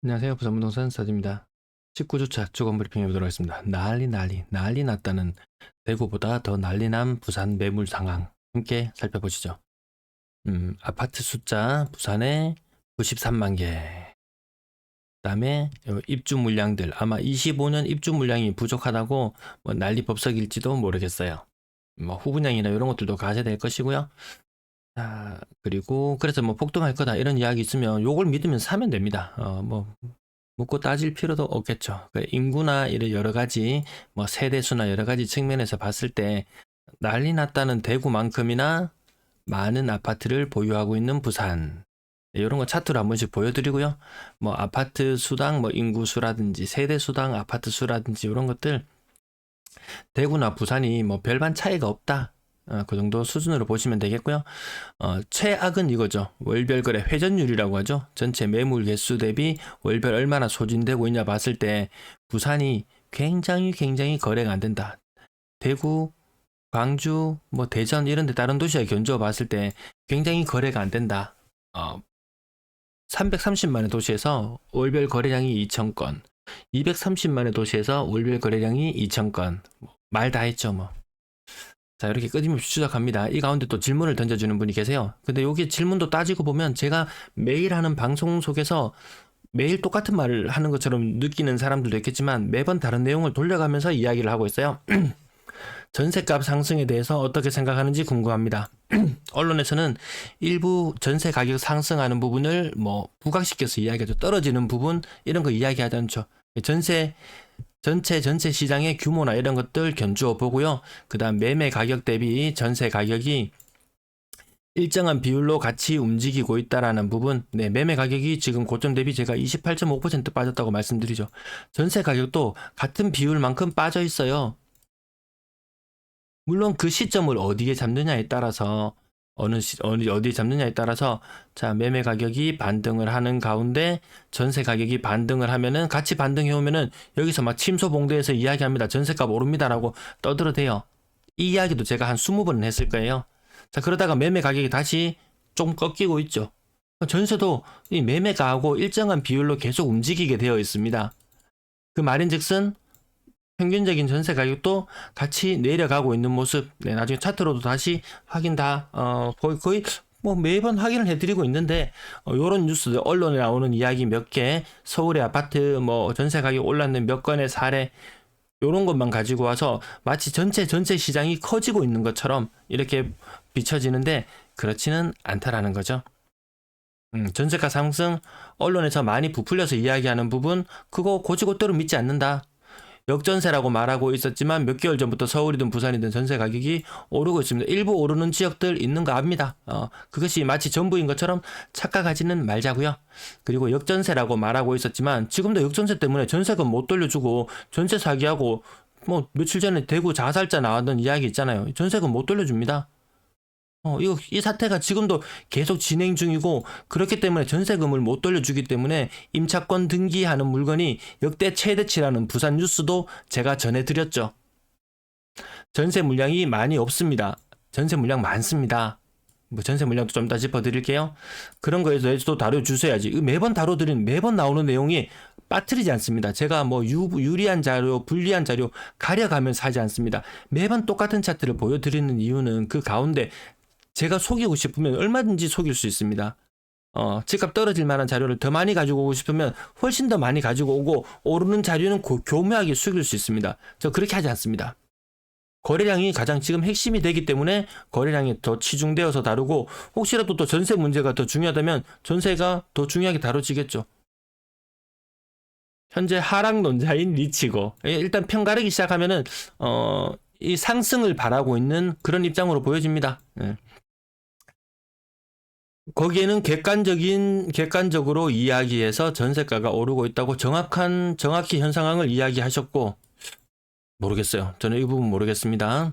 안녕하세요. 부산부동산 서디입니다. 19주차 주건 브리핑 해보도록 하겠습니다. 난리 났다는 대구보다 더 난리 난 부산 매물 상황 함께 살펴보시죠. 아파트 숫자 부산에 93만 개. 그다음에 입주 물량들 아마 25년 입주 물량이 부족하다고 뭐 난리 법석일지도 모르겠어요. 뭐 후분양이나 이런 것들도 가셔야 될 것이고요. 자, 그리고 그래서 뭐 폭등할 거다 이런 이야기 있으면 요걸 믿으면 사면 됩니다. 뭐 묻고 따질 필요도 없겠죠. 그 인구나 이런 여러 가지 뭐 세대수나 여러 가지 측면에서 봤을 때 난리 났다는 대구만큼이나 많은 아파트를 보유하고 있는 부산. 이런 거 차트로 한 번씩 보여드리고요. 뭐 아파트 수당, 뭐 인구 수라든지 세대 수당, 아파트 수라든지 이런 것들 대구나 부산이 뭐 별반 차이가 없다. 그 정도 수준으로 보시면 되겠고요. 최악은 이거죠. 월별 거래 회전율이라고 하죠. 전체 매물 개수 대비 월별 얼마나 소진되고 있냐 봤을 때 부산이 굉장히 거래가 안 된다. 대구, 광주, 뭐 대전 이런 데 다른 도시와 견주어 봤을 때 굉장히 거래가 안 된다. 330만의 도시에서 월별 거래량이 2,000건, 230만의 도시에서 월별 거래량이 2,000건. 말 다 했죠, 뭐. 자, 이렇게 끊임없이 추적합니다. 이 가운데 또 질문을 던져주는 분이 계세요. 근데 여기 질문도 따지고 보면 제가 매일 하는 방송 속에서 매일 똑같은 말을 하는 것처럼 느끼는 사람들도 있겠지만 매번 다른 내용을 돌려가면서 이야기를 하고 있어요. 전세값 상승에 대해서 어떻게 생각하는지 궁금합니다. 언론에서는 일부 전세 가격 상승하는 부분을 뭐 부각시켜서 이야기하죠. 떨어지는 부분 이런 거 이야기하지 않죠. 전체 시장의 규모나 이런 것들 견주어 보고요. 그 다음 매매 가격 대비 전세 가격이 일정한 비율로 같이 움직이고 있다라는 부분. 네, 매매 가격이 지금 고점 대비 제가 28.5% 빠졌다고 말씀드리죠. 전세 가격도 같은 비율만큼 빠져 있어요. 물론 그 시점을 어디에 잡느냐에 따라서 어디에 잡느냐에 따라서 자 매매 가격이 반등을 하는 가운데 전세 가격이 반등을 하면은 같이 반등해 오면은 여기서 막 침소봉대에서 이야기합니다. 전세값 오릅니다라고 떠들어대요. 이 이야기도 제가 한 20번은 했을 거예요. 자 그러다가 매매 가격이 다시 좀 꺾이고 있죠. 전세도 이 매매가하고 일정한 비율로 계속 움직이게 되어 있습니다. 그 말인즉슨 평균적인 전세 가격도 같이 내려가고 있는 모습. 네, 나중에 차트로도 다시 확인 거의 뭐 매번 확인을 해드리고 있는데 요런 뉴스들 언론에 나오는 이야기 몇 개, 서울의 아파트 뭐 전세 가격 올랐는 몇 건의 사례 요런 것만 가지고 와서 마치 전체 시장이 커지고 있는 것처럼 이렇게 비춰지는데 그렇지는 않다라는 거죠. 전세가 상승 언론에서 많이 부풀려서 이야기하는 부분 그거 고지고대로 믿지 않는다. 역전세라고 말하고 있었지만 몇 개월 전부터 서울이든 부산이든 전세 가격이 오르고 있습니다. 일부 오르는 지역들 있는 거 압니다. 그것이 마치 전부인 것처럼 착각하지는 말자고요. 그리고 역전세라고 말하고 있었지만 지금도 역전세 때문에 전세금 못 돌려주고 전세 사기하고 뭐 며칠 전에 대구 자살자 나왔던 이야기 있잖아요. 전세금 못 돌려줍니다. 이 사태가 지금도 계속 진행 중이고, 그렇기 때문에 전세금을 못 돌려주기 때문에 임차권 등기하는 물건이 역대 최대치라는 부산 뉴스도 제가 전해드렸죠. 전세 물량이 많이 없습니다. 전세 물량 많습니다. 뭐 전세 물량도 좀 이따 짚어드릴게요. 그런 거에 대해서도 다뤄주셔야지. 매번 매번 나오는 내용이 빠뜨리지 않습니다. 제가 뭐 유리한 자료, 불리한 자료 가려가면서 하지 않습니다. 매번 똑같은 차트를 보여드리는 이유는 그 가운데 제가 속이고 싶으면 얼마든지 속일 수 있습니다. 집값 떨어질 만한 자료를 더 많이 가지고 오고 싶으면 훨씬 더 많이 가지고 오고 오르는 자료는 교묘하게 숙일 수 있습니다. 저 그렇게 하지 않습니다. 거래량이 가장 지금 핵심이 되기 때문에 거래량이 더 치중되어서 다루고 혹시라도 또 전세 문제가 더 중요하다면 전세가 더 중요하게 다뤄지겠죠. 현재 하락론자인 리치고 일단 편가르기 시작하면은 이 상승을 바라고 있는 그런 입장으로 보여집니다. 네. 거기에는 객관적으로 이야기해서 전세가가 오르고 있다고 정확히 현 상황을 이야기하셨고, 모르겠어요. 저는 이 부분 모르겠습니다.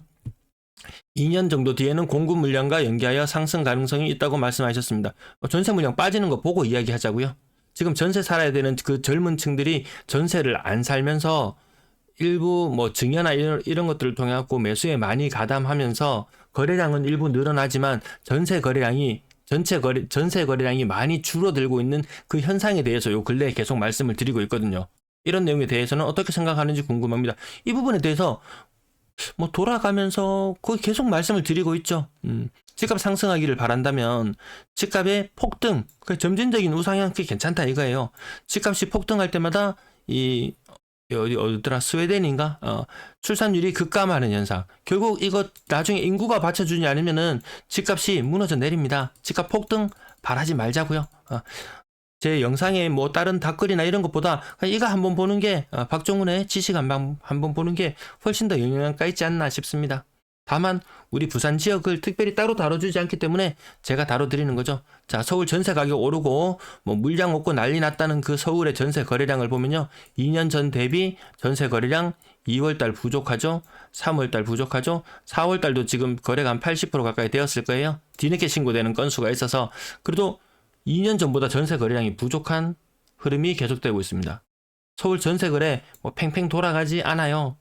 2년 정도 뒤에는 공급 물량과 연계하여 상승 가능성이 있다고 말씀하셨습니다. 전세 물량 빠지는 거 보고 이야기하자고요. 지금 전세 살아야 되는 그 젊은 층들이 전세를 안 살면서 일부 뭐 증여나 이런 것들을 통해 갖고 매수에 많이 가담하면서 거래량은 일부 늘어나지만 전세 거래량이 전세 거래량이 많이 줄어들고 있는 그 현상에 대해서 요 근래에 계속 말씀을 드리고 있거든요. 이런 내용에 대해서는 어떻게 생각하는지 궁금합니다. 이 부분에 대해서 뭐 돌아가면서 거의 계속 말씀을 드리고 있죠. 집값 상승하기를 바란다면 집값의 폭등, 그 점진적인 우상향 그게 괜찮다 이거예요. 집값이 폭등할 때마다 이 어디더라 스웨덴인가 출산율이 급감하는 현상. 결국 이거 나중에 인구가 받쳐주지 않으면은 집값이 무너져 내립니다. 집값 폭등 바라지 말자고요. 제 영상에 뭐 다른 댓글이나 이런 것보다 그냥 이거 한번 보는 게 박종훈의 지식 한번 보는 게 훨씬 더 영향가 있지 않나 싶습니다. 다만 우리 부산 지역을 특별히 따로 다뤄주지 않기 때문에 제가 다뤄드리는 거죠. 자, 서울 전세 가격 오르고 뭐 물량 없고 난리 났다는 그 서울의 전세 거래량을 보면요. 2년 전 대비 전세 거래량 2월달 부족하죠. 3월달 부족하죠. 4월달도 지금 거래가 한 80% 가까이 되었을 거예요. 뒤늦게 신고되는 건수가 있어서 그래도 2년 전보다 전세 거래량이 부족한 흐름이 계속되고 있습니다. 서울 전세 거래 뭐 팽팽 돌아가지 않아요.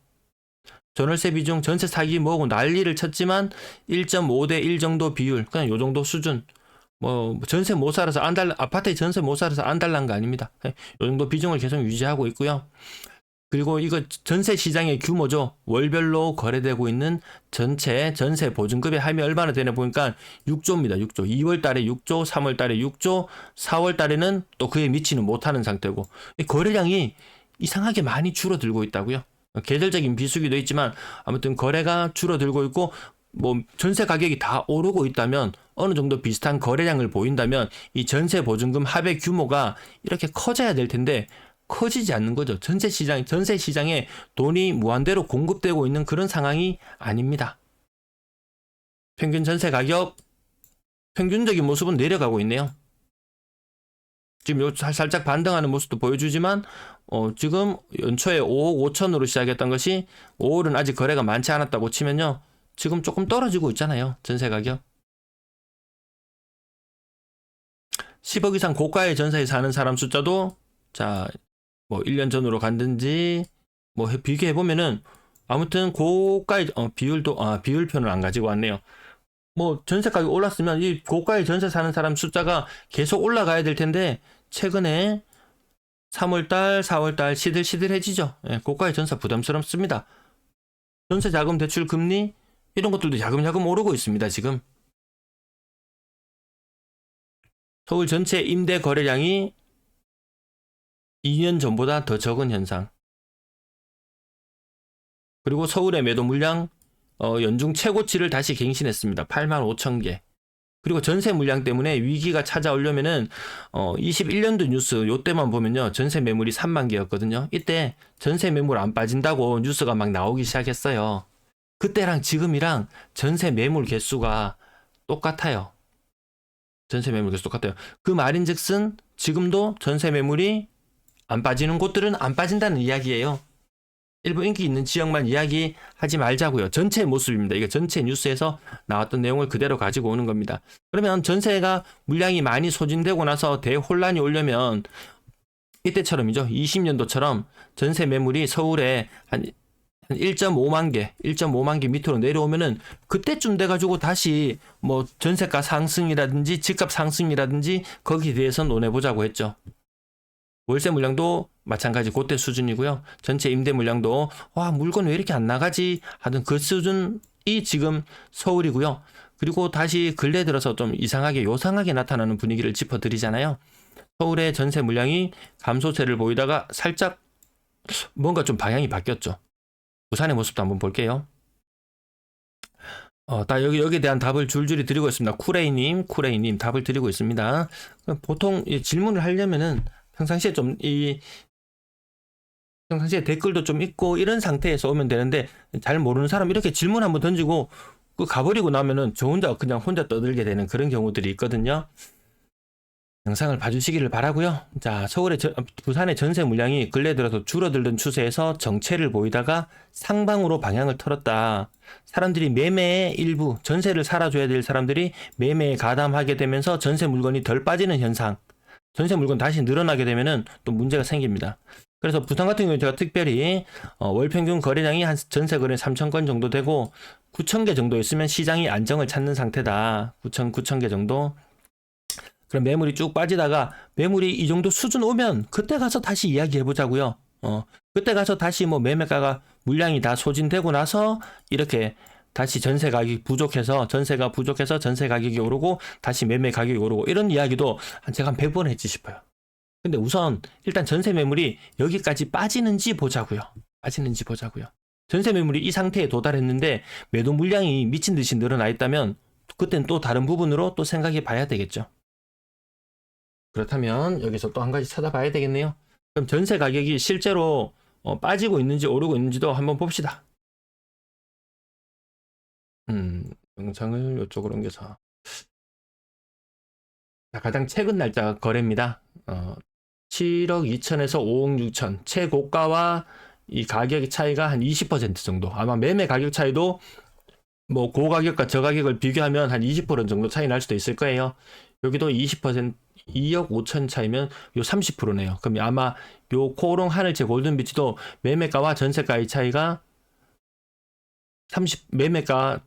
전월세 비중 전세 사기 뭐고 난리를 쳤지만 1.5대 1 정도 비율 그냥 요 정도 수준. 뭐 전세 못 살아서 아파트에 전세 못 살아서 안 달란 거 아닙니다. 요 정도 비중을 계속 유지하고 있고요. 그리고 이거 전세 시장의 규모죠. 월별로 거래되고 있는 전체 전세 보증금의 함이 얼마나 되나 보니까 6조입니다. 6조. 2월 달에 6조, 3월 달에 6조, 4월 달에는 또 그에 미치는 못하는 상태고 거래량이 이상하게 많이 줄어들고 있다고요. 계절적인 비수기도 있지만 아무튼 거래가 줄어들고 있고 뭐 전세 가격이 다 오르고 있다면 어느 정도 비슷한 거래량을 보인다면 이 전세 보증금 합의 규모가 이렇게 커져야 될 텐데 커지지 않는 거죠. 전세 시장에 돈이 무한대로 공급되고 있는 그런 상황이 아닙니다. 평균 전세 가격 평균적인 모습은 내려가고 있네요. 지금 살짝 반등하는 모습도 보여주지만 지금 연초에 5억 5천으로 시작했던 것이 5월은 아직 거래가 많지 않았다고 치면요. 지금 조금 떨어지고 있잖아요. 전세 가격. 10억 이상 고가의 전세에 사는 사람 숫자도 자 뭐 1년 전으로 갔든지 뭐 비교해 보면은 아무튼 고가의 비율표는 안 가지고 왔네요. 뭐 전세 가격 올랐으면 이 고가의 전세 사는 사람 숫자가 계속 올라가야 될 텐데 최근에 3월달, 4월달 시들시들해지죠. 예, 고가의 전세 부담스럽습니다. 전세 자금 대출 금리 이런 것들도 야금야금 오르고 있습니다. 지금 서울 전체 임대 거래량이 2년 전보다 더 적은 현상. 그리고 서울의 매도 물량 연중 최고치를 다시 갱신했습니다. 8만 5천 개. 그리고 전세 물량 때문에 위기가 찾아오려면은 21년도 뉴스 요때만 보면요. 전세 매물이 3만 개였거든요. 이때 전세 매물 안 빠진다고 뉴스가 막 나오기 시작했어요. 그때랑 지금이랑 전세 매물 개수가 똑같아요. 전세 매물 개수 똑같아요. 그 말인즉슨 지금도 전세 매물이 안 빠지는 곳들은 안 빠진다는 이야기예요. 일부 인기 있는 지역만 이야기하지 말자고요. 전체 모습입니다. 이게 전체 뉴스에서 나왔던 내용을 그대로 가지고 오는 겁니다. 그러면 전세가 물량이 많이 소진되고 나서 대혼란이 오려면 이때처럼이죠. 20년도처럼 전세 매물이 서울에 한 1.5만 개 밑으로 내려오면은 그때쯤 돼가지고 다시 뭐 전세가 상승이라든지 집값 상승이라든지 거기에 대해서 논해보자고 했죠. 월세 물량도 마찬가지 그때 수준이고요. 전체 임대 물량도 와 물건 왜 이렇게 안 나가지 하던 그 수준이 지금 서울이고요. 그리고 다시 근래 들어서 좀 이상하게 요상하게 나타나는 분위기를 짚어드리잖아요. 서울의 전세 물량이 감소세를 보이다가 살짝 뭔가 좀 방향이 바뀌었죠. 부산의 모습도 한번 볼게요. 다 여기에 대한 답을 줄줄이 드리고 있습니다. 쿠레이님 답을 드리고 있습니다. 보통 질문을 하려면은 평상시에 평상시에 댓글도 좀 있고 이런 상태에서 오면 되는데 잘 모르는 사람 이렇게 질문 한번 던지고 가버리고 나면은 저 혼자 그냥 떠들게 되는 그런 경우들이 있거든요. 영상을 봐주시기를 바라고요. 자, 부산의 전세 물량이 근래 들어서 줄어들던 추세에서 정체를 보이다가 상방으로 방향을 틀었다. 사람들이 매매에 일부 전세를 살아줘야 될 사람들이 매매에 가담하게 되면서 전세 물건이 덜 빠지는 현상. 전세 물건 다시 늘어나게 되면은 또 문제가 생깁니다. 그래서 부산 같은 경우에 제가 특별히 월 평균 거래량이 한 전세 거래 3천 건 정도 되고 9천 개 정도 있으면 시장이 안정을 찾는 상태다. 9천 개 정도. 그럼 매물이 쭉 빠지다가 매물이 이 정도 수준 오면 그때 가서 다시 이야기해 보자고요. 그때 가서 다시 뭐 매매가가 물량이 다 소진되고 나서 이렇게 다시 전세 가격이 부족해서 전세가 부족해서 전세 가격이 오르고 다시 매매 가격이 오르고 이런 이야기도 제가 한 100번 했지 싶어요. 근데 우선 일단 전세 매물이 여기까지 빠지는지 보자고요. 빠지는지 보자고요. 전세 매물이 이 상태에 도달했는데 매도 물량이 미친 듯이 늘어나 있다면 그땐 또 다른 부분으로 또 생각해 봐야 되겠죠. 그렇다면 여기서 또 한 가지 찾아봐야 되겠네요. 그럼 전세 가격이 실제로 빠지고 있는지 오르고 있는지도 한번 봅시다. 영상을 이쪽으로 옮겨서. 자, 가장 최근 날짜 거래입니다. 7억 2천에서 5억 6천. 최고가와 이 가격의 차이가 한 20% 정도. 아마 매매 가격 차이도 뭐 고가격과 저가격을 비교하면 한 20% 정도 차이 날 수도 있을 거예요. 여기도 20%, 2억 5천 차이면 요 30%네요. 그럼 아마 요 코오롱 하늘채 골든비치도 매매가와 전세가의 차이가 30 매매가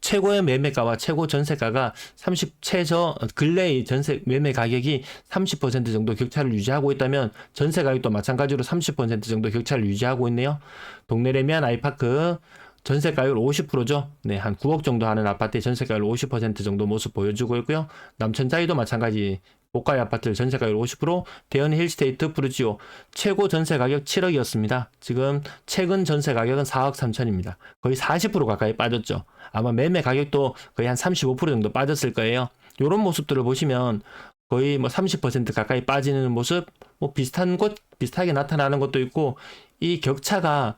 최고의 매매가와 최고 전세가가 30 최저 근래의 전세 매매 가격이 30% 정도 격차를 유지하고 있다면 전세 가격도 마찬가지로 30% 정도 격차를 유지하고 있네요. 동네 레미안 아이파크 전세 가율 50%죠. 네, 한 9억 정도 하는 아파트의 전세 가율 50% 정도 모습 보여주고 있고요. 남천자이도 마찬가지 고가의 아파트 전세 가율 50%, 대연 힐스테이트 프루지오 최고 전세 가격 7억이었습니다. 지금 최근 전세 가격은 4억 3천입니다. 거의 40% 가까이 빠졌죠. 아마 매매 가격도 거의 한 35% 정도 빠졌을 거예요. 이런 모습들을 보시면 거의 뭐 30% 가까이 빠지는 모습, 뭐 비슷한 곳, 비슷하게 나타나는 것도 있고 이 격차가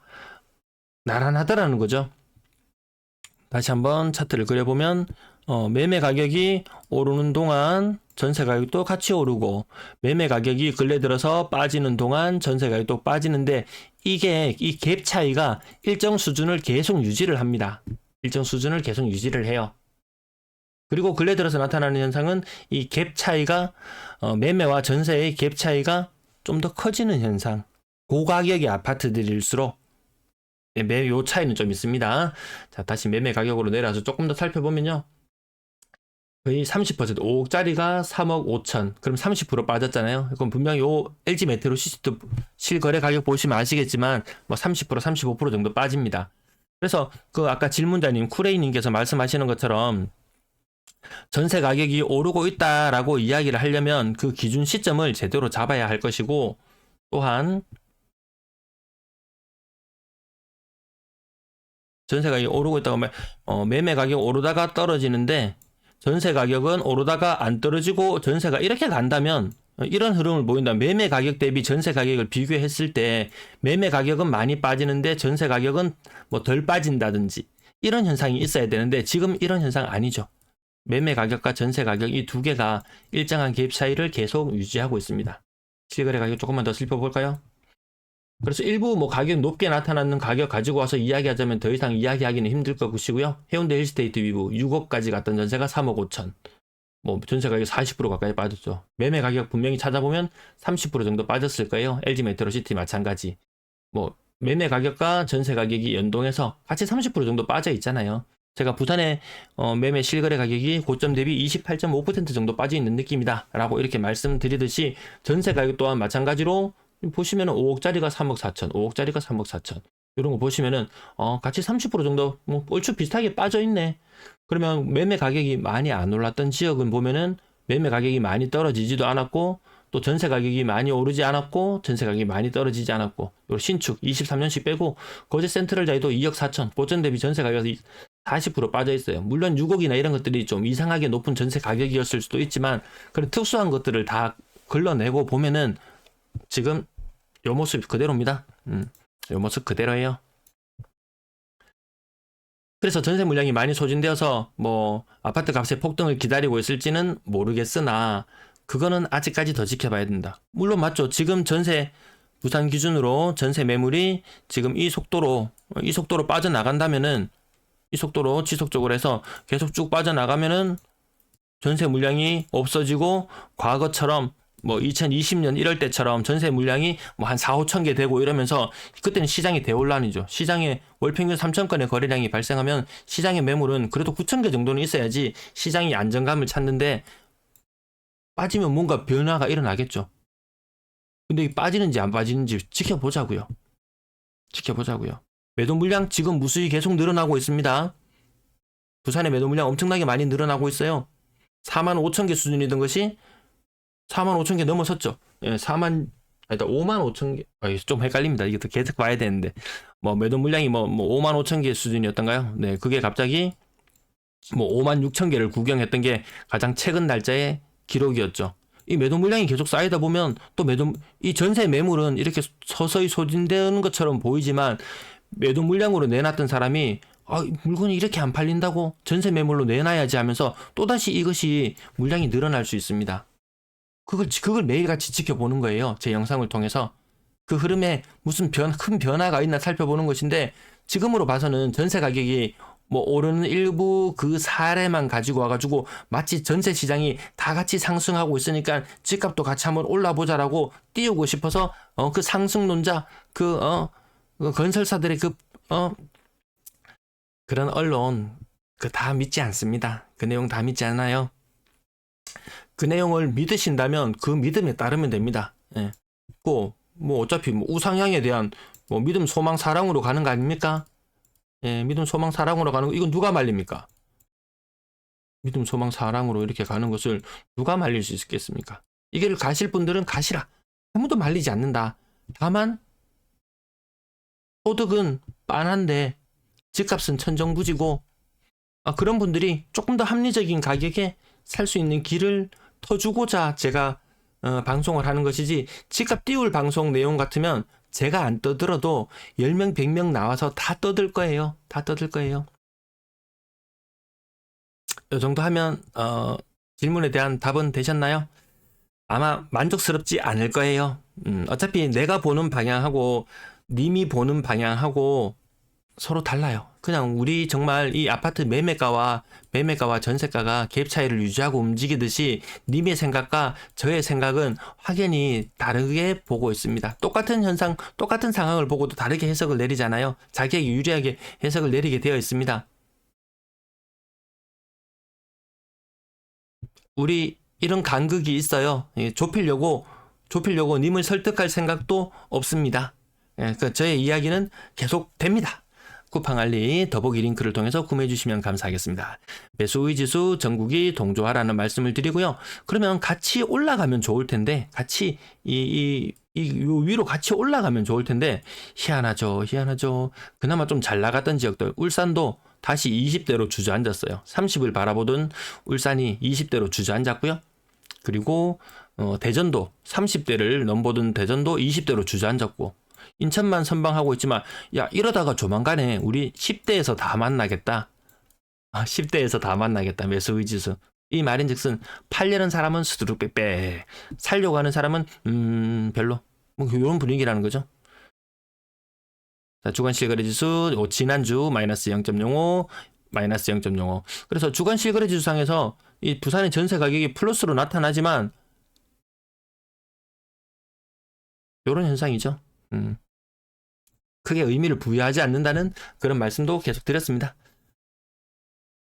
나란하다라는 거죠. 다시 한번 차트를 그려보면 매매 가격이 오르는 동안 전세 가격도 같이 오르고 매매 가격이 근래 들어서 빠지는 동안 전세 가격도 빠지는데 이게 이 갭 차이가 일정 수준을 계속 유지를 합니다. 일정 수준을 계속 유지를 해요. 그리고 근래 들어서 나타나는 현상은 이 갭 차이가 매매와 전세의 갭 차이가 좀 더 커지는 현상. 고가격의 아파트들일수록 요 차이는 좀 있습니다. 자, 다시 매매 가격으로 내려와서 조금 더 살펴보면요. 거의 30%, 5억짜리가 3억 5천. 그럼 30% 빠졌잖아요. 그럼 분명히 요 LG 메테오 시스템 실거래 가격 보시면 아시겠지만 뭐 30%, 35% 정도 빠집니다. 그래서 그 아까 질문자님 쿠레이님께서 말씀하시는 것처럼 전세 가격이 오르고 있다라고 이야기를 하려면 그 기준 시점을 제대로 잡아야 할 것이고 또한 전세 가격이 오르고 있다고 하면 매매 가격 오르다가 떨어지는데 전세 가격은 오르다가 안 떨어지고 전세가 이렇게 간다면 이런 흐름을 보인다. 매매 가격 대비 전세 가격을 비교했을 때 매매 가격은 많이 빠지는데 전세 가격은 뭐 덜 빠진다든지 이런 현상이 있어야 되는데 지금 이런 현상 아니죠. 매매 가격과 전세 가격 이 두 개가 일정한 갭 차이를 계속 유지하고 있습니다. 실거래 가격 조금만 더 살펴볼까요? 그래서 일부 뭐 가격 높게 나타나는 가격 가지고 와서 이야기하자면 더 이상 이야기하기는 힘들 것이고요. 해운대 힐스테이트 위브 6억까지 갔던 전세가 3억 5천. 뭐 전세 가격 40% 가까이 빠졌죠. 매매 가격 분명히 찾아보면 30% 정도 빠졌을 거예요. LG 메트로시티 마찬가지. 뭐 매매 가격과 전세 가격이 연동해서 같이 30% 정도 빠져 있잖아요. 제가 부산의 매매 실거래 가격이 고점 대비 28.5% 정도 빠져 있는 느낌이다 라고 이렇게 말씀드리듯이 전세 가격 또한 마찬가지로 보시면은 5억짜리가 3억 4천, 5억짜리가 3억 4천. 이런 거 보시면은, 같이 30% 정도, 뭐, 얼추 비슷하게 빠져 있네. 그러면 매매 가격이 많이 안 올랐던 지역은 보면은 매매 가격이 많이 떨어지지도 않았고, 또 전세 가격이 많이 오르지 않았고, 전세 가격이 많이 떨어지지 않았고, 요 신축 23년씩 빼고, 거제 센트럴 자이도 2억 4천, 고점 대비 전세 가격이 40% 빠져 있어요. 물론 6억이나 이런 것들이 좀 이상하게 높은 전세 가격이었을 수도 있지만, 그런 특수한 것들을 다 걸러내고 보면은, 지금 요 모습 그대로입니다. 요 모습 그대로예요. 그래서 전세 물량이 많이 소진되어서 뭐 아파트 값의 폭등을 기다리고 있을지는 모르겠으나 그거는 아직까지 더 지켜봐야 된다. 물론 맞죠. 지금 전세 부산 기준으로 전세 매물이 지금 이 속도로 빠져나간다면은 이 속도로 지속적으로 해서 계속 쭉 빠져나가면은 전세 물량이 없어지고 과거처럼 뭐 2020년 이럴 때처럼 전세 물량이 뭐 한 4, 5천 개 되고 이러면서 그때는 시장이 대혼란이죠. 시장에 월평균 3천 건의 거래량이 발생하면 시장의 매물은 그래도 9천 개 정도는 있어야지 시장이 안정감을 찾는데 빠지면 뭔가 변화가 일어나겠죠. 근데 이 빠지는지 안 빠지는지 지켜보자고요. 지켜보자고요. 매도 물량 지금 무수히 계속 늘어나고 있습니다. 부산의 매도 물량 엄청나게 많이 늘어나고 있어요. 4만 5천 개 수준이던 것이 4만 5천 개 넘어섰죠. 예, 5만 5천 개. 좀 헷갈립니다. 이게 또 계속 봐야 되는데. 뭐 매도 물량이 뭐 5만 5천 개 수준이었던가요? 네, 그게 갑자기 뭐 5만 6천 개를 구경했던 게 가장 최근 날짜의 기록이었죠. 이 매도 물량이 계속 쌓이다 보면 또 이 전세 매물은 이렇게 서서히 소진되는 것처럼 보이지만 매도 물량으로 내놨던 사람이 물건이 이렇게 안 팔린다고 전세 매물로 내놔야지 하면서 또다시 이것이 물량이 늘어날 수 있습니다. 그걸 매일같이 지켜보는 거예요. 제 영상을 통해서. 그 흐름에 무슨 큰 변화가 있나 살펴보는 것인데 지금으로 봐서는 전세 가격이 뭐 오르는 일부 그 사례만 가지고 와가지고 마치 전세 시장이 다 같이 상승하고 있으니까 집값도 같이 한번 올라보자라고 띄우고 싶어서 그 상승론자 그 건설사들의 그런 언론 다 믿지 않습니다. 그 내용 다 믿지 않아요. 그 내용을 믿으신다면 그 믿음에 따르면 됩니다. 예. 뭐 어차피 우상향에 대한 믿음, 소망, 사랑으로 가는 거 아닙니까? 예, 믿음, 소망, 사랑으로 가는 거 이건 누가 말립니까? 믿음, 소망, 사랑으로 이렇게 가는 것을 누가 말릴 수 있겠습니까? 이 길을 가실 분들은 가시라. 아무도 말리지 않는다. 다만 소득은 빤한데 집값은 천정부지고 그런 분들이 조금 더 합리적인 가격에 살 수 있는 길을 터주고자 제가 방송을 하는 것이지 집값 띄울 방송 내용 같으면 제가 안 떠들어도 10명, 100명 나와서 다 떠들 거예요. 다 떠들 거예요. 이 정도 하면 질문에 대한 답은 되셨나요? 아마 만족스럽지 않을 거예요. 어차피 내가 보는 방향하고 님이 보는 방향하고 서로 달라요. 그냥 우리 정말 이 아파트 매매가와 전세가가 갭 차이를 유지하고 움직이듯이 님의 생각과 저의 생각은 확연히 다르게 보고 있습니다. 똑같은 현상, 똑같은 상황을 보고도 다르게 해석을 내리잖아요. 자기에게 유리하게 해석을 내리게 되어 있습니다. 우리 이런 간극이 있어요. 좁히려고 님을 설득할 생각도 없습니다. 저의 이야기는 계속 됩니다. 쿠팡알리 더보기 링크를 통해서 구매해 주시면 감사하겠습니다. 매수의지수 전국이 동조하라는 말씀을 드리고요. 그러면 같이 올라가면 좋을 텐데 같이 요 위로 같이 올라가면 좋을 텐데 희한하죠. 그나마 좀 잘 나갔던 지역들 울산도 다시 20대로 주저앉았어요. 30을 바라보던 울산이 20대로 주저앉았고요. 그리고 대전도 30대를 넘보던 대전도 20대로 주저앉았고 인천만 선방하고 있지만 야 이러다가 조만간에 우리 10대에서 다 만나겠다. 10대에서 다 만나겠다. 매수의지수. 이 말인즉슨 팔려는 사람은 수두룩 빼빼 살려고 하는 사람은 별로 뭐 이런 분위기라는 거죠. 자, 주간 실거래지수 지난주 마이너스 0.05 마이너스 0.05 그래서 주간 실거래지수상에서 이 부산의 전세 가격이 플러스로 나타나지만 이런 현상이죠. 크게 의미를 부여하지 않는다는 그런 말씀도 계속 드렸습니다.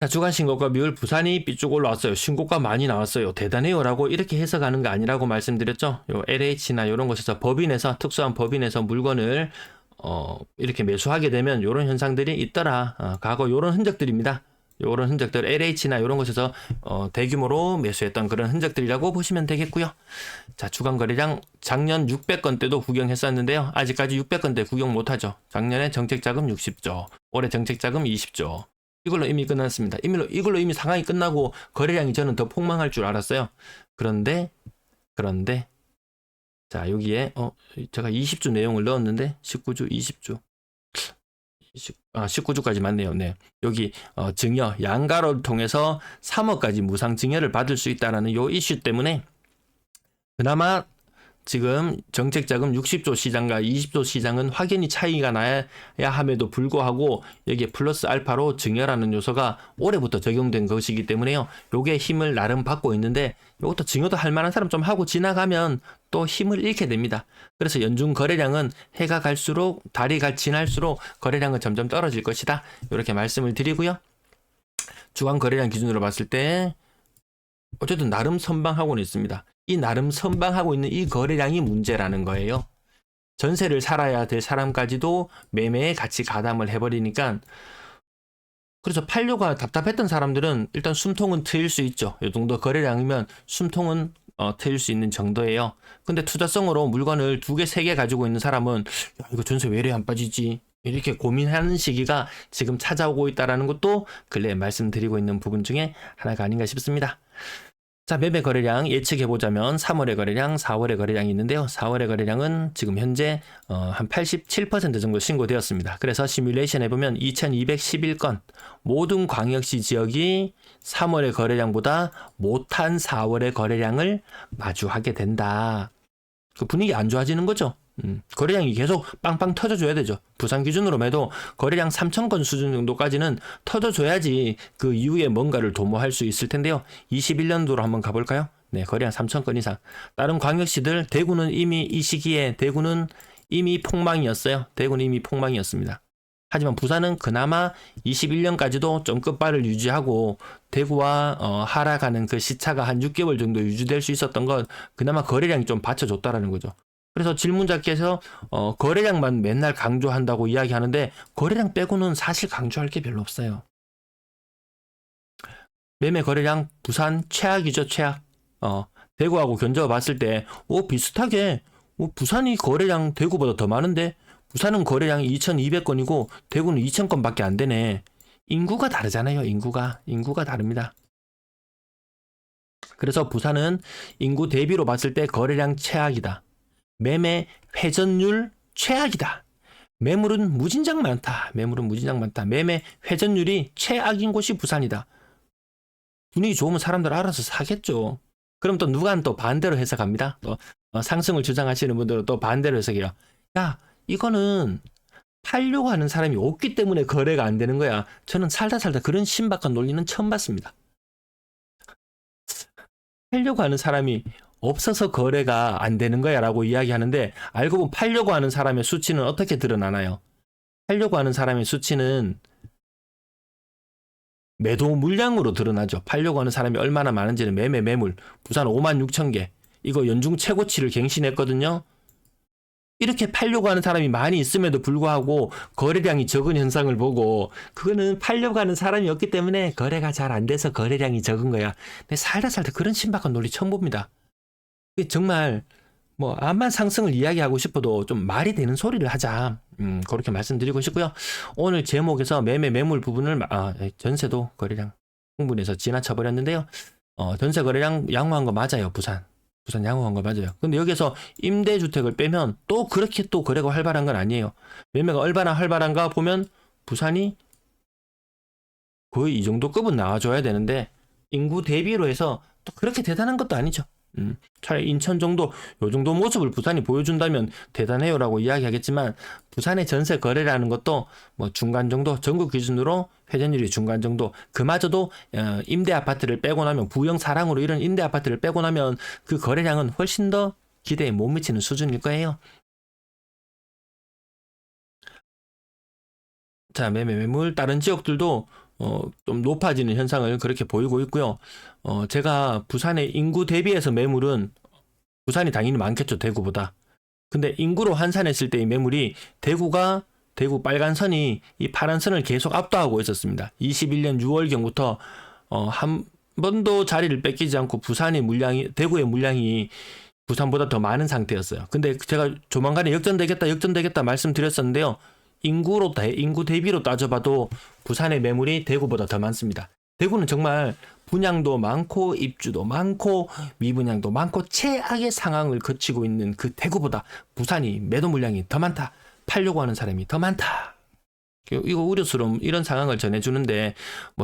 자, 주간 신고가 비율 부산이 삐쭉 올라왔어요. 신고가 많이 나왔어요. 대단해요 라고 이렇게 해석하는 거 아니라고 말씀드렸죠. 요 LH나 이런 곳에서 특수한 법인에서 물건을 이렇게 매수하게 되면 이런 현상들이 있더라. 과거 이런 흔적들입니다. 이런 흔적들 LH나 이런 곳에서 대규모로 매수했던 그런 흔적들이라고 보시면 되겠고요. 자, 주간 거래량 작년 600건대도 구경했었는데요. 아직까지 600건대 구경 못하죠. 작년에 정책자금 60조, 올해 정책자금 20조. 이걸로 이미 끝났습니다. 이걸로 이미 상황이 끝나고 거래량이 저는 더 폭망할 줄 알았어요. 그런데 자, 여기에 제가 20주 내용을 넣었는데 19주, 20주 19주까지 맞네요. 네. 여기 증여, 양가를 통해서 3억까지 무상 증여를 받을 수 있다는 요 이슈 때문에 그나마 지금 정책자금 60조 시장과 20조 시장은 확연히 차이가 나야 함에도 불구하고 여기에 플러스 알파로 증여라는 요소가 올해부터 적용된 것이기 때문에요. 요게 힘을 나름 받고 있는데 요것도 증여도 할 만한 사람 좀 하고 지나가면 또 힘을 잃게 됩니다. 그래서 연중 거래량은 해가 갈수록 달이 지날수록 거래량은 점점 떨어질 것이다. 이렇게 말씀을 드리고요. 주간 거래량 기준으로 봤을 때 어쨌든 나름 선방하고는 있습니다. 이 나름 선방하고 있는 이 거래량이 문제라는 거예요. 전세를 살아야 될 사람까지도 매매에 같이 가담을 해버리니까, 그래서 팔려고 답답했던 사람들은 일단 숨통은 트일 수 있죠. 이 정도 거래량이면 숨통은 트일 수 있는 정도예요. 근데 투자성으로 물건을 2개, 3개 가지고 있는 사람은 야, 이거 전세 왜 이래 안 빠지지? 이렇게 고민하는 시기가 지금 찾아오고 있다는 것도 근래에 말씀드리고 있는 부분 중에 하나가 아닌가 싶습니다. 자, 매매 거래량 예측해보자면 3월의 거래량, 4월의 거래량이 있는데요. 4월의 거래량은 지금 현재 한 87% 정도 신고되었습니다. 그래서 시뮬레이션 해보면 2211건, 모든 광역시 지역이 3월의 거래량보다 못한 4월의 거래량을 마주하게 된다. 그 분위기 안 좋아지는 거죠. 거래량이 계속 빵빵 터져줘야 되죠. 부산 기준으로 해도 거래량 3,000건 수준 정도까지는 터져줘야지 그 이후에 뭔가를 도모할 수 있을 텐데요. 21년도로 한번 가볼까요? 네, 거래량 3,000건 이상. 다른 광역시들, 대구는 이미 이 시기에 대구는 이미 폭망이었어요. 대구는 이미 폭망이었습니다. 하지만 부산은 그나마 21년까지도 좀 끝발을 유지하고 대구와 하락하는 그 시차가 한 6개월 정도 유지될 수 있었던 건 그나마 거래량이 좀 받쳐줬다라는 거죠. 그래서 질문자께서 거래량만 맨날 강조한다고 이야기하는데 거래량 빼고는 사실 강조할 게 별로 없어요. 매매 거래량 부산 최악이죠, 최악. 대구하고 견적어 봤을 때 비슷하게 부산이 거래량 대구보다 더 많은데 부산은 거래량이 2,200건이고 대구는 2,000건 밖에 안 되네. 인구가 다르잖아요. 인구가 다릅니다. 그래서 부산은 인구 대비로 봤을 때 거래량 최악이다. 매매 회전율 최악이다. 매물은 무진장 많다. 매매 회전율이 최악인 곳이 부산이다. 분위기 좋으면 사람들 알아서 사겠죠. 그럼 또 누가 또 반대로 해석합니다. 또 상승을 주장하시는 분들은 또 반대로 해석해요. 야, 이거는 팔려고 하는 사람이 없기 때문에 거래가 안 되는 거야. 저는 살다 그런 신박한 논리는 처음 봤습니다. 팔려고 하는 사람이 없어서 거래가 안 되는 거야 라고 이야기하는데, 알고 보면 팔려고 하는 사람의 수치는 어떻게 드러나나요? 팔려고 하는 사람의 수치는 매도 물량으로 드러나죠. 팔려고 하는 사람이 얼마나 많은지는 매물 부산 56,000개 이거 연중 최고치를 갱신했거든요. 이렇게 팔려고 하는 사람이 많이 있음에도 불구하고 거래량이 적은 현상을 보고, 그거는 팔려고 하는 사람이 없기 때문에 거래가 잘 안 돼서 거래량이 적은 거야. 근데 살다 그런 신박한 논리 처음 봅니다. 정말 암만 상승을 이야기하고 싶어도 좀 말이 되는 소리를 하자. 그렇게 말씀드리고 싶고요. 오늘 제목에서 매물 부분을 전세도 거래량 흥분해서 지나쳐 버렸는데요. 전세 거래량 양호한 거 맞아요. 부산 양호한 거 맞아요. 근데 여기서 임대주택을 빼면 또 그렇게 또 거래가 활발한 건 아니에요. 매매가 얼마나 활발한가 보면 부산이 거의 이 정도 급은 나와줘야 되는데 인구 대비로 해서 또 그렇게 대단한 것도 아니죠. 차라리 인천 정도, 요 정도 모습을 부산이 보여준다면 대단해요라고 이야기하겠지만, 부산의 전세 거래라는 것도 중간 정도, 전국 기준으로 회전율이 중간 정도, 그마저도 임대 아파트를 빼고 나면, 부영 사랑으로 이런 임대 아파트를 빼고 나면 그 거래량은 훨씬 더 기대에 못 미치는 수준일 거예요. 자, 매물 다른 지역들도 좀 높아지는 현상을 그렇게 보이고 있고요. 제가 부산의 인구 대비해서 매물은 부산이 당연히 많겠죠, 대구보다. 근데 인구로 환산했을 때 이 매물이 대구 빨간 선이 이 파란 선을 계속 압도하고 있었습니다. 21년 6월경부터 한 번도 자리를 뺏기지 않고 대구의 물량이 부산보다 더 많은 상태였어요. 근데 제가 조만간에 역전되겠다 말씀드렸었는데요. 인구 대비로 따져봐도 부산의 매물이 대구보다 더 많습니다. 대구는 정말 분양도 많고 입주도 많고 미분양도 많고 최악의 상황을 거치고 있는 그 대구보다 부산이 매도 물량이 더 많다. 팔려고 하는 사람이 더 많다. 이거 우려스러운 이런 상황을 전해주는데,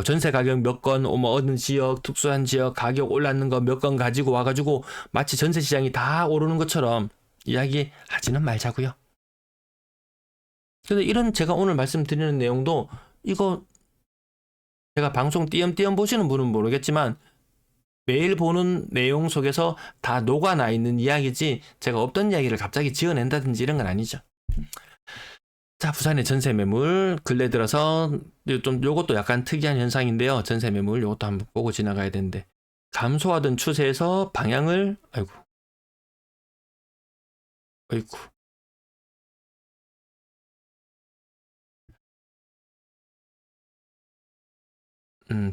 전세 가격 몇 건, 어느 지역, 특수한 지역 가격 올랐는 거 몇 건 가지고 와가지고 마치 전세 시장이 다 오르는 것처럼 이야기하지는 말자고요. 근데 이런 제가 오늘 말씀드리는 내용도, 이거 제가 방송 띄엄띄엄 보시는 분은 모르겠지만 매일 보는 내용 속에서 다 녹아나 있는 이야기지, 제가 없던 이야기를 갑자기 지어낸다든지 이런 건 아니죠. 자, 부산의 전세 매물 근래 들어서 좀 요것도 약간 특이한 현상인데요. 전세 매물 요것도 한번 보고 지나가야 되는데, 감소하던 추세에서 방향을 아이고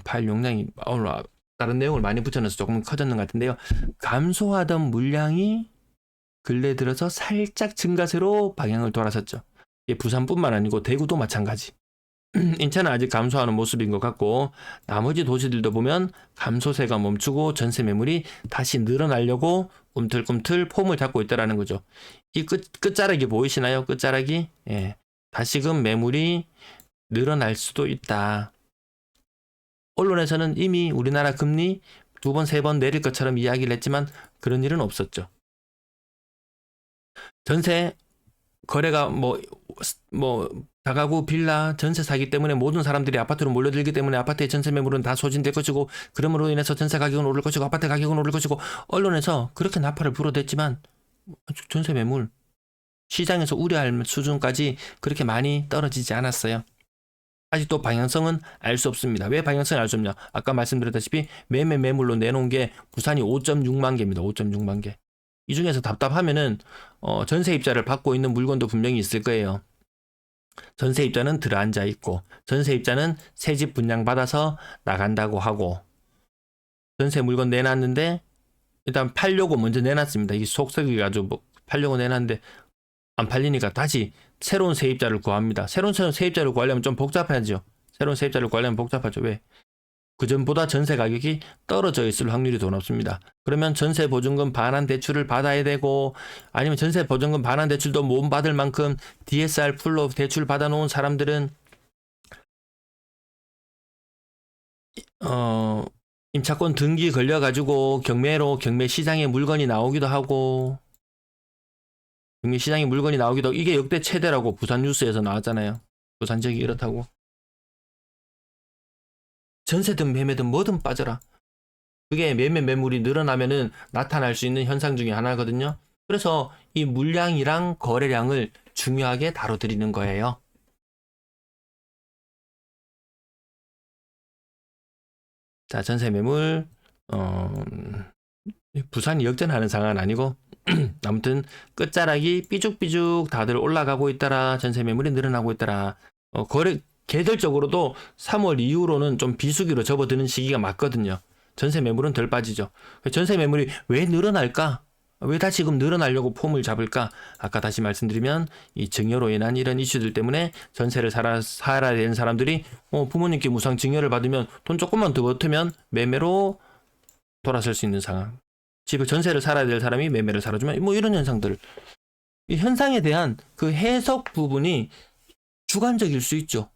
8 용량이 오늘 다른 내용을 많이 붙여넣어서 조금 커졌는 것 같은데요. 감소하던 물량이 근래 들어서 살짝 증가세로 방향을 돌아섰죠. 이게 부산뿐만 아니고 대구도 마찬가지. 인천은 아직 감소하는 모습인 것 같고 나머지 도시들도 보면 감소세가 멈추고 전세 매물이 다시 늘어나려고 꿈틀꿈틀 폼을 잡고 있다라는 거죠. 이 끝자락이 보이시나요? 끝자락이 예, 다시금 매물이 늘어날 수도 있다. 언론에서는 이미 우리나라 금리 2번, 3번 내릴 것처럼 이야기를 했지만 그런 일은 없었죠. 전세 거래가 다가구 빌라 전세 사기 때문에 모든 사람들이 아파트로 몰려들기 때문에 아파트의 전세 매물은 다 소진될 것이고 그러므로 인해서 전세 가격은 오를 것이고 아파트 가격은 오를 것이고 언론에서 그렇게 나팔을 불어댔지만 전세 매물 시장에서 우려할 수준까지 그렇게 많이 떨어지지 않았어요. 아직도 방향성은 알 수 없습니다. 왜 방향성을 알 수 없냐? 아까 말씀드렸다시피 매물로 내놓은 게 부산이 5.6만 개입니다. 5.6만 개. 이 중에서 답답하면은 전세 입자를 받고 있는 물건도 분명히 있을 거예요. 전세 입자는 들어앉아 있고 전세 입자는 새 집 분양받아서 나간다고 하고 전세 물건 내놨는데 일단 팔려고 먼저 내놨습니다. 이게 속썩이 가지고 팔려고 내놨는데 안 팔리니까 다시 새로운 세입자를 구합니다. 새로운 세입자를 구하려면 좀 복잡하죠. 새로운 세입자를 구하려면 복잡하죠. 왜? 그전보다 전세 가격이 떨어져 있을 확률이 더 높습니다. 그러면 전세 보증금 반환 대출을 받아야 되고 아니면 전세 보증금 반환 대출도 못 받을 만큼 DSR 풀로 대출 받아놓은 사람들은 임차권 등기 걸려가지고 경매 시장에 물건이 나오기도 하고 경매 시장에 물건이 나오기도 하고 이게 역대 최대라고 부산 뉴스에서 나왔잖아요. 부산 지역이 이렇다고. 전세든 매매든 뭐든 빠져라. 그게 매물이 늘어나면은 나타날 수 있는 현상 중에 하나거든요. 그래서 이 물량이랑 거래량을 중요하게 다뤄드리는 거예요. 자, 전세 매물 부산이 역전하는 상황은 아니고 아무튼 끝자락이 삐죽삐죽 다들 올라가고 있더라. 전세 매물이 늘어나고 있더라. 계절적으로도 3월 이후로는 좀 비수기로 접어드는 시기가 맞거든요. 전세 매물은 덜 빠지죠. 전세 매물이 왜 늘어날까? 왜 다시금 늘어나려고 폼을 잡을까? 아까 다시 말씀드리면 이 증여로 인한 이런 이슈들 때문에 전세를 살아야 되는 사람들이 부모님께 무상 증여를 받으면 돈 조금만 더 버티면 매매로 돌아설 수 있는 상황. 집을 전세를 살아야 될 사람이 매매를 살아주면 뭐 이런 현상들. 이 현상에 대한 그 해석 부분이 주관적일 수 있죠.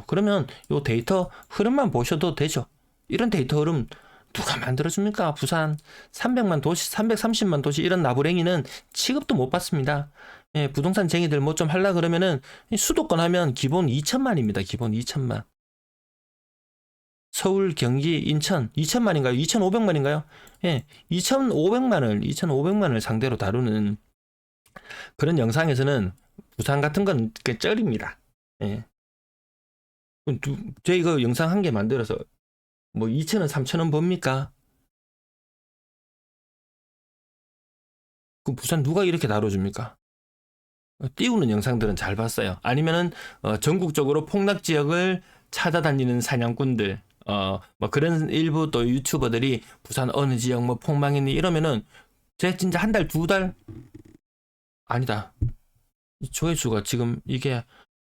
그러면 요 데이터 흐름만 보셔도 되죠. 이런 데이터 흐름 누가 만들어줍니까? 부산 300만 도시, 330만 도시 이런 나부랭이는 취급도 못 받습니다. 예, 부동산 쟁이들 뭐 좀 하려 그러면은 수도권 하면 기본 2천만입니다. 기본 2천만. 서울, 경기, 인천 2천만인가요? 2,500만인가요? 예, 2,500만을 상대로 다루는 그런 영상에서는 부산 같은 건 쩔입니다. 예. 저희가 영상 한 개 만들어서 뭐 2,000원, 3,000원 법니까? 그 부산 누가 이렇게 다뤄줍니까? 띄우는 영상들은 잘 봤어요. 아니면은 전국적으로 폭락 지역을 찾아다니는 사냥꾼들, 뭐 그런 일부 또 유튜버들이 부산 어느 지역 뭐 폭망했니 이러면은 제가 진짜 한 달, 2달 아니다. 조회수가 지금 이게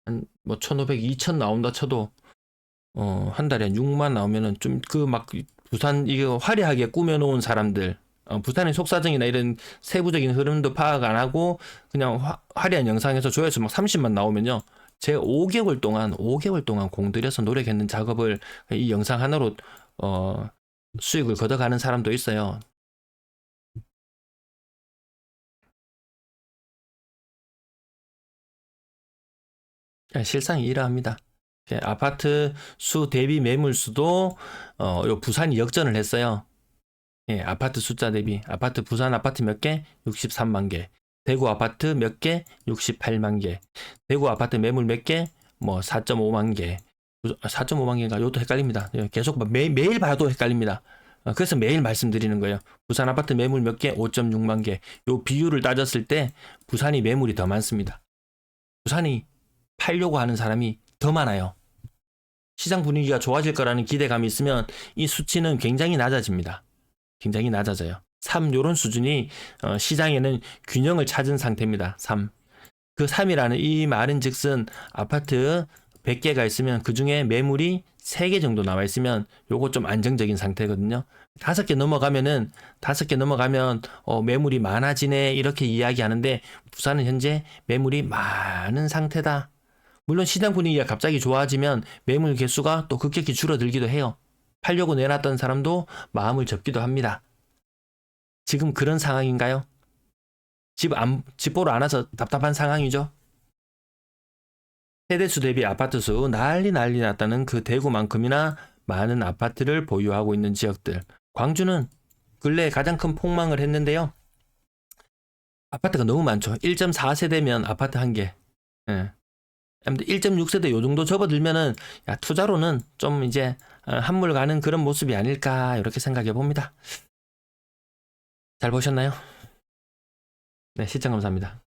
한 뭐 1,500, 2,000 나온다 쳐도 한 달에 한 6만 나오면은 좀 그 막 부산 이거 화려하게 꾸며놓은 사람들 부산의 속사정이나 이런 세부적인 흐름도 파악 안 하고 그냥 화려한 영상에서 조회수 막 30만 나오면요. 제 5개월 동안 공들여서 노력했는 작업을 이 영상 하나로 수익을 걷어가는 사람도 있어요. 실상이 이러합니다. 아파트 수 대비 매물 수도 요 부산이 역전을 했어요. 예, 아파트 숫자 대비 부산 아파트 몇 개? 63만 개. 대구 아파트 몇 개? 68만 개. 대구 아파트 매물 몇 개? 뭐 4.5만 개. 4.5만 개인가? 이것도 헷갈립니다. 계속 매일 봐도 헷갈립니다. 그래서 매일 말씀드리는 거예요. 부산 아파트 매물 몇 개? 5.6만 개. 요 비율을 따졌을 때 부산이 매물이 더 많습니다. 부산이 팔려고 하는 사람이 더 많아요. 시장 분위기가 좋아질 거라는 기대감이 있으면 이 수치는 굉장히 낮아집니다. 굉장히 낮아져요. 3 요런 수준이 시장에는 균형을 찾은 상태입니다. 3. 그 3이라는 이 말은 즉슨 아파트 100개가 있으면 그 중에 매물이 3개 정도 나와 있으면 요거 좀 안정적인 상태거든요. 5개 넘어가면 매물이 많아지네 이렇게 이야기하는데 부산은 현재 매물이 많은 상태다. 물론 시장 분위기가 갑자기 좋아지면 매물 개수가 또 급격히 줄어들기도 해요. 팔려고 내놨던 사람도 마음을 접기도 합니다. 지금 그런 상황인가요? 집 보러 안 와서 답답한 상황이죠. 세대수 대비 아파트 수 난리 났다는 그 대구만큼이나 많은 아파트를 보유하고 있는 지역들. 광주는 근래 가장 큰 폭망을 했는데요. 아파트가 너무 많죠. 1.4세대면 아파트 1개. 예. 1.6세대 요 정도 접어들면은 투자로는 좀 이제 한물 가는 그런 모습이 아닐까 이렇게 생각해 봅니다. 잘 보셨나요? 네, 시청 감사합니다.